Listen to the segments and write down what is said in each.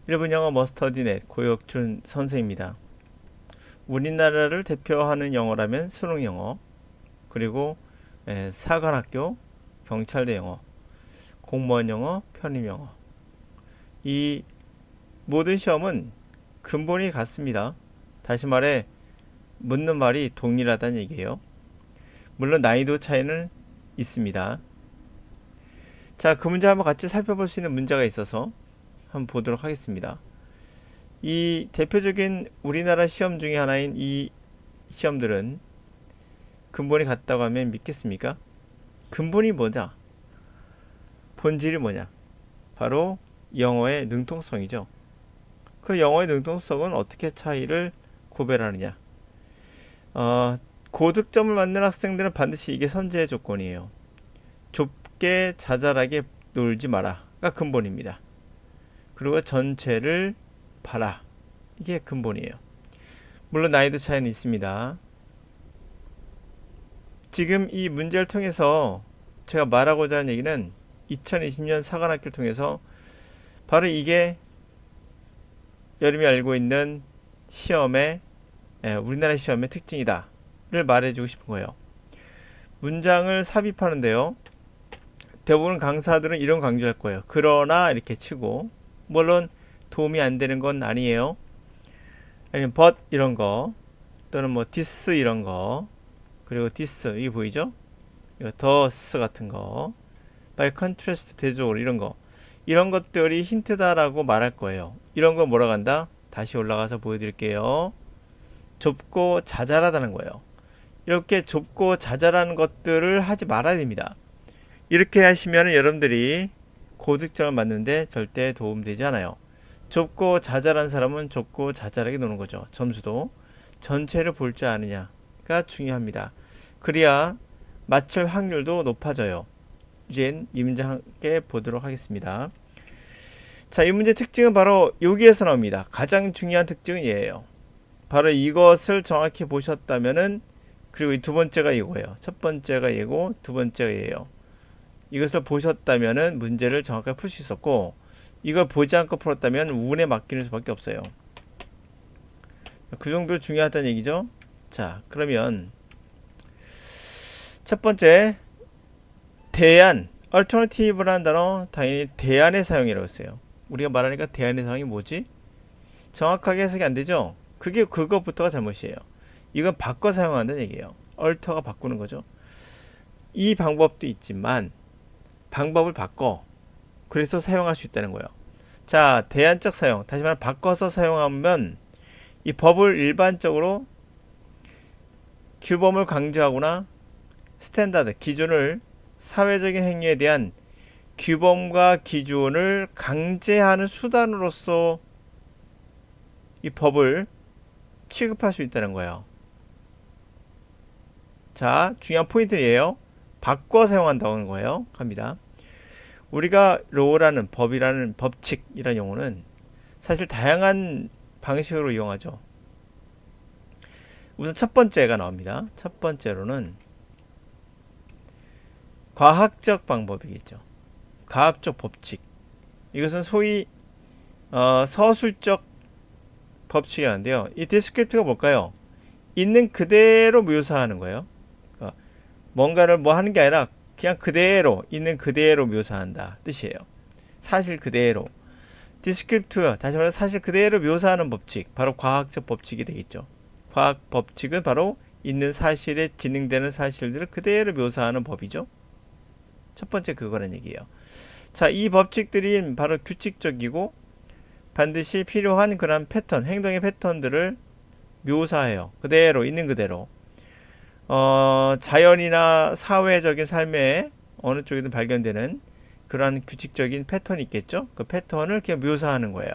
일본 영어 머스터디넷 고혁준 선생입니다. 우리나라를 대표하는 영어라면 수능 영어, 그리고 사관학교, 경찰대 영어, 공무원 영어, 편입 영어. 이 모든 시험은 근본이 같습니다. 다시 말해 묻는 말이 동일하다는 얘기예요. 물론 난이도 차이는 있습니다. 자, 그 문제 한번 같이 살펴볼 수 있는 문제가 있어서 한번 보도록 하겠습니다. 이 대표적인 우리나라 시험 중에 하나인 이 시험들은 근본이 같다고 하면 믿겠습니까? 근본이 뭐냐? 본질이 뭐냐? 바로 영어의 능통성이죠. 그 영어의 능통성은 어떻게 차이를 고별하느냐? 고득점을 받는 학생들은 반드시 이게 선제의 조건이에요. 좁게 자잘하게 놀지 마라가 근본입니다. 그리고 전체를 봐라. 이게 근본이에요. 물론 난이도 차이는 있습니다. 지금 이 문제를 통해서 제가 말하고자 하는 얘기는 2020년 사관학교를 통해서 바로 이게 여러분이 알고 있는 시험의 우리나라 시험의 특징이다를 말해주고 싶은 거예요. 문장을 삽입하는데요. 대부분 강사들은 이런 강조할 거예요. 그러나 이렇게 치고, 물론 도움이 안 되는 건 아니에요. 아니면 but 이런 거, 또는 뭐 this 이런 거, 그리고 this 이게 보이죠? 이거 thus 같은 거, by contrast 대조적으로 이런 것들이 힌트다라고 말할 거예요. 이런 거 뭐라고 한다? 다시 올라가서 보여드릴게요. 좁고 자잘하다는 거예요. 이렇게 좁고 자잘한 것들을 하지 말아야 됩니다. 이렇게 하시면 여러분들이 고득점을 맞는데 절대 도움되지 않아요. 좁고 자잘한 사람은 좁고 자잘하게 노는 거죠. 점수도 전체를 볼 줄 아느냐가 중요합니다. 그래야 맞출 확률도 높아져요. 이젠 이 문제 함께 보도록 하겠습니다. 자, 이 문제 특징은 바로 여기에서 나옵니다. 가장 중요한 특징은 얘예요. 바로 이것을 정확히 보셨다면은, 그리고 이 두 번째가 이거예요. 첫 번째가 얘고 두 번째가 얘예요. 이것을 보셨다면은 문제를 정확하게 풀 수 있었고, 이걸 보지 않고 풀었다면 운에 맡기는 수밖에 없어요. 그 정도 중요하다는 얘기죠. 자, 그러면 첫 번째, 대안, alternative라는 단어 당연히 대안의 사용이라고 했어요. 우리가 말하니까 대안의 사용이 뭐지? 정확하게 해석이 안 되죠? 그것부터가 잘못이에요. 이건 바꿔 사용한다는 얘기예요. alter가 바꾸는 거죠. 이 방법도 있지만 방법을 바꿔, 그래서 사용할 수 있다는 거예요. 자, 대안적 사용, 다시 말해 바꿔서 사용하면 이 법을 일반적으로 규범을 강조하거나 스탠다드, 기준을, 사회적인 행위에 대한 규범과 기준을 강제하는 수단으로서 이 법을 취급할 수 있다는 거예요. 자, 중요한 포인트예요. 바꿔 사용한다는 거예요. 갑니다. 우리가 law라는 법이라는 법칙이라는 용어는 사실 다양한 방식으로 이용하죠. 우선 첫 번째가 나옵니다. 첫 번째로는 과학적 방법이겠죠. 과학적 법칙. 이것은 소위 서술적 법칙이라는데요. 이 디스크립트가 뭘까요? 있는 그대로 묘사하는 거예요. 뭔가를 뭐 하는 게 아니라 그냥 그대로, 있는 그대로 묘사한다 뜻이에요. 사실 그대로. 디스크립트, 다시 말해서 사실 그대로 묘사하는 법칙, 바로 과학적 법칙이 되겠죠. 과학 법칙은 바로 있는 사실에 진행되는 사실들을 그대로 묘사하는 법이죠. 첫 번째 그거란 얘기예요. 자, 이 법칙들이 바로 규칙적이고 반드시 필요한 그런 패턴, 행동의 패턴들을 묘사해요. 그대로, 있는 그대로. 자연이나 사회적인 삶에 어느 쪽이든 발견되는 그러한 규칙적인 패턴이 있겠죠. 그 패턴을 그냥 묘사하는 거예요.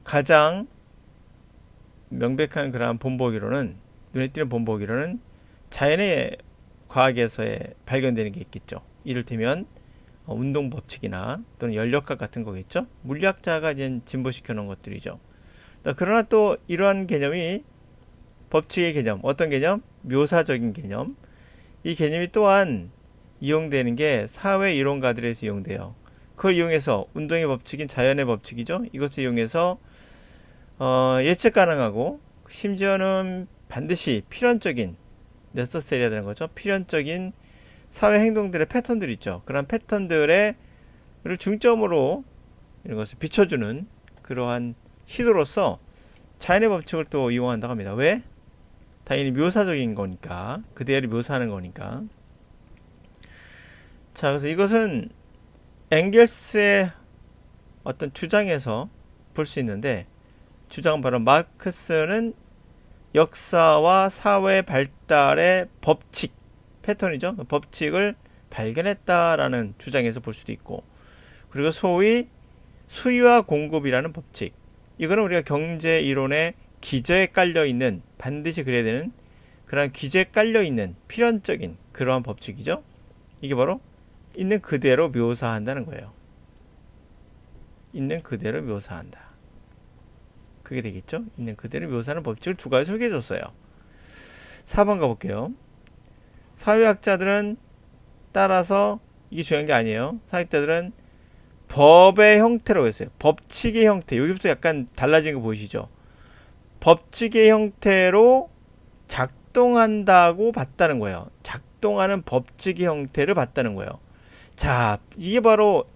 가장 명백한 그러한 본보기로는, 눈에 띄는 본보기로는 자연의 과학에서의 발견되는 게 있겠죠. 이를테면 운동 법칙이나 또는 연력학 같은 거겠죠. 물리학자가 이제 진보시켜 놓은 것들이죠. 그러나 또 이러한 개념이 법칙의 개념, 어떤 개념? 묘사적인 개념. 이 개념이 또한 이용되는 게 사회 이론가들에서 이용돼요. 그걸 이용해서 운동의 법칙인 자연의 법칙이죠. 이것을 이용해서 예측 가능하고 심지어는 반드시 필연적인 necessary라는 거죠. 필연적인 사회 행동들의 패턴들이 있죠. 그런 패턴들의 를 중점으로 이런 것을 비춰주는 그러한 시도로서 자연의 법칙을 또 이용한다고 합니다. 왜? 당연히 묘사적인 거니까, 그대로 묘사하는 거니까. 자, 그래서 이것은 엥겔스의 어떤 주장에서 볼 수 있는데, 주장은 바로 마르크스는 역사와 사회 발달의 법칙, 패턴이죠. 법칙을 발견했다라는 주장에서 볼 수도 있고, 그리고 소위 수요와 공급이라는 법칙. 이거는 우리가 경제 이론의 기저에 깔려 있는, 반드시 그래야 되는 그런 기저에 깔려 있는 필연적인 그러한 법칙이죠. 이게 바로 있는 그대로 묘사한다는 거예요. 있는 그대로 묘사한다. 그게 되겠죠? 있는 그대로 묘사하는 법칙을 두 가지 소개해 줬어요. 4번 가볼게요. 사회학자들은 따라서, 이게 중요한 게 아니에요. 사회학자들은 법의 형태라고 했어요. 법칙의 형태. 여기부터 약간 달라진 거 보이시죠? 법칙의 형태로 작동한다고 봤다는 거예요. 작동하는 법칙의 형태를 봤다는 거예요. 자, 이게 바로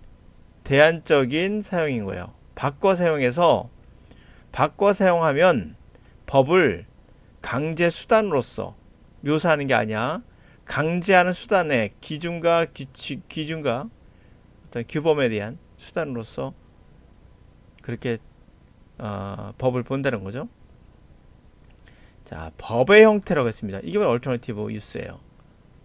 대안적인 사용인 거예요. 바꿔 사용해서, 바꿔 사용하면 법을 강제 수단으로서 묘사하는 게 아니야. 강제하는 수단의 기준과 규칙, 기준과 어떤 규범에 대한 수단으로서 그렇게 법을 본다는 거죠. 자, 법의 형태라고 했습니다. 이게 바로 얼터너티브 유스예요.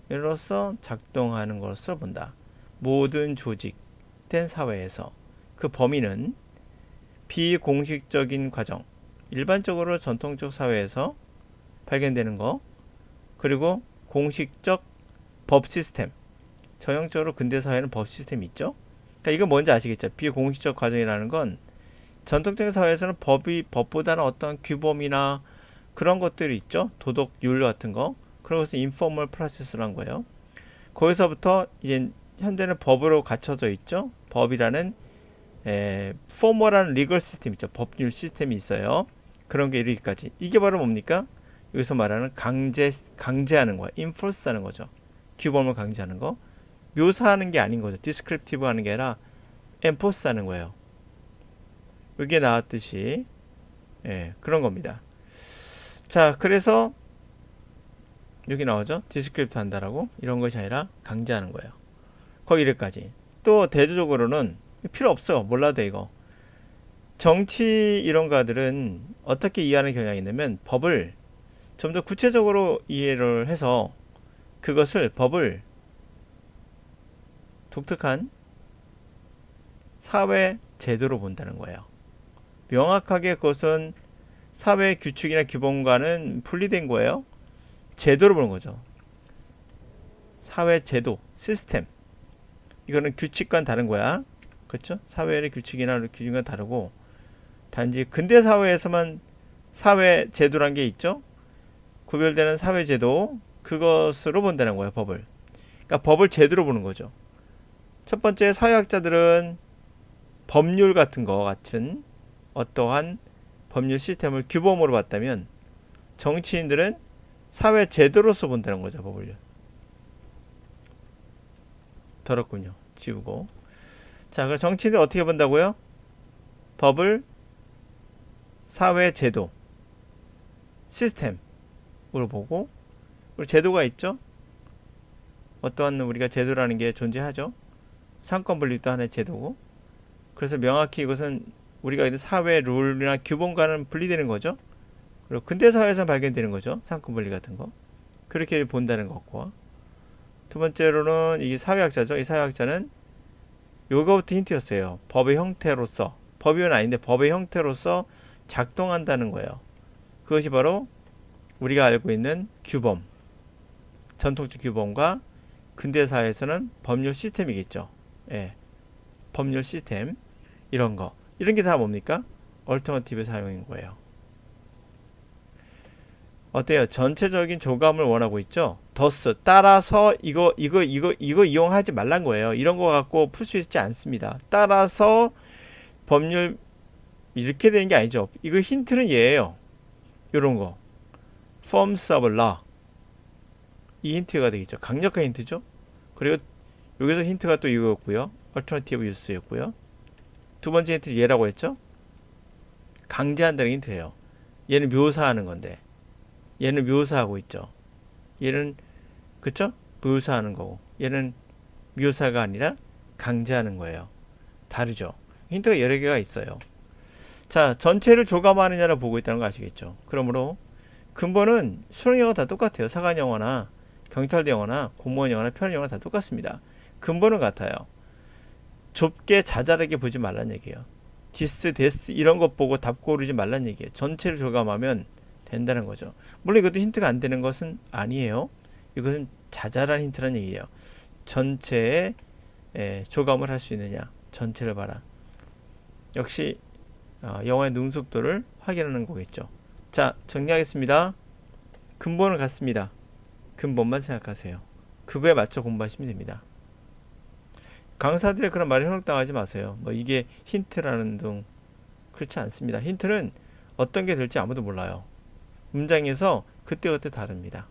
이로써 작동하는 것으로 본다. 모든 조직된 사회에서 그 범위는 비공식적인 과정, 일반적으로 전통적 사회에서 발견되는 거, 그리고 공식적 법 시스템, 전형적으로 근대 사회는 법 시스템이 있죠. 그러니까 이건 뭔지 아시겠죠? 비공식적 과정이라는 건 전통적인 사회에서는 법보다는 어떤 규범이나 그런 것들이 있죠. 도덕 윤리 같은 거. 그런 것은 인포멀 프로세스라는 거예요. 거기서부터 이제 현대는 법으로 갖춰져 있죠. 법이라는 포멀한 리걸 시스템 있죠. 법률 시스템이 있어요. 그런 게 이르기까지. 이게 바로 뭡니까? 여기서 말하는 강제하는 거야. 인포스 하는 거죠. 규범을 강제하는 거. 묘사하는 게 아닌 거죠. 디스크립티브 하는 게 아니라 엔포스 하는 거예요. 여기에 나왔듯이 그런 겁니다. 자, 그래서 여기 나오죠. 디스크립트 한다라고. 이런 것이 아니라 강제하는 거예요. 거의 이래까지. 또 대조적으로는 필요 없어요. 몰라도 돼, 이거. 정치 이론가들은 어떻게 이해하는 경향이 있냐면 법을 좀 더 구체적으로 이해를 해서 그것을 법을 독특한 사회 제도로 본다는 거예요. 명확하게 그것은 사회 규칙이나 규범과는 분리된 거예요. 제도로 보는 거죠. 사회 제도, 시스템. 이거는 규칙과는 다른 거야. 그렇죠? 사회의 규칙이나 기준과 다르고 단지 근대 사회에서만 사회 제도란 게 있죠. 구별되는 사회 제도, 그것으로 본다는 거예요. 법을. 그러니까 법을 제도로 보는 거죠. 첫 번째, 사회학자들은 법률 같은 거 같은 어떠한 법률 시스템을 규범으로 봤다면 정치인들은 사회 제도로서 본다는 거죠. 법을요. 더럽군요. 지우고. 자, 그럼 정치인들 어떻게 본다고요? 법을 사회 제도, 시스템으로 보고, 그리고 제도가 있죠. 어떠한 우리가 제도라는 게 존재하죠. 상권 분립도 하나의 제도고. 그래서 명확히 이것은 우리가 있는 사회 룰이나 규범과는 분리되는 거죠. 그리고 근대 사회에서 발견되는 거죠. 상권 분리 같은 거. 그렇게 본다는 것과 두 번째로는 이게 사회학자죠. 이 사회학자는 요거부터 힌트였어요. 법의 형태로서, 법이은 아닌데 법의 형태로서 작동한다는 거예요. 그것이 바로 우리가 알고 있는 규범, 전통적 규범과 근대 사회에서는 법률 시스템이겠죠. 예, 법률 시스템 이런 거, 이런 게 다 뭡니까? 얼터너티브 사용인 거예요. 어때요? 전체적인 조감을 원하고 있죠? thus 따라서 이거 이용하지 말란 거예요. 이런 거 갖고 풀 수 있지 않습니다. 따라서 법률 이렇게 되는 게 아니죠. 이거 힌트는 얘예요. 요런 거. forms of law. 이 힌트가 되겠죠. 강력한 힌트죠. 그리고 여기서 힌트가 또 이거였고요. alternative use였고요. 두 번째 힌트 얘라고 했죠. 강제한다는 힌트예요. 얘는 묘사하는 건데 얘는 묘사하고 있죠. 얘는 그쵸? 묘사하는 거고 얘는 묘사가 아니라 강제하는 거예요. 다르죠. 힌트가 여러 개가 있어요. 자, 전체를 조감하느냐를 보고 있다는 거 아시겠죠? 그러므로 근본은 수능 영어 다 똑같아요. 사관 영어나 경찰대 영어나 공무원 영어나 편입 영어나 다 똑같습니다. 근본은 같아요. 좁게 자잘하게 보지 말란 얘기예요. 디스, 데스 이런 것 보고 답 고르지 말란 얘기예요. 전체를 조감하면 된다는 거죠. 물론 이것도 힌트가 안 되는 것은 아니에요. 이것은 자잘한 힌트란 얘기예요. 전체에 조감을 할 수 있느냐. 전체를 봐라. 역시 영어의 능숙도를 확인하는 거겠죠. 자, 정리하겠습니다. 근본은 같습니다. 근본만 생각하세요. 그거에 맞춰 공부하시면 됩니다. 강사들의 그런 말에 현혹당하지 마세요. 뭐 이게 힌트라는 등 그렇지 않습니다. 힌트는 어떤 게 될지 아무도 몰라요. 문장에서 그때그때 다릅니다.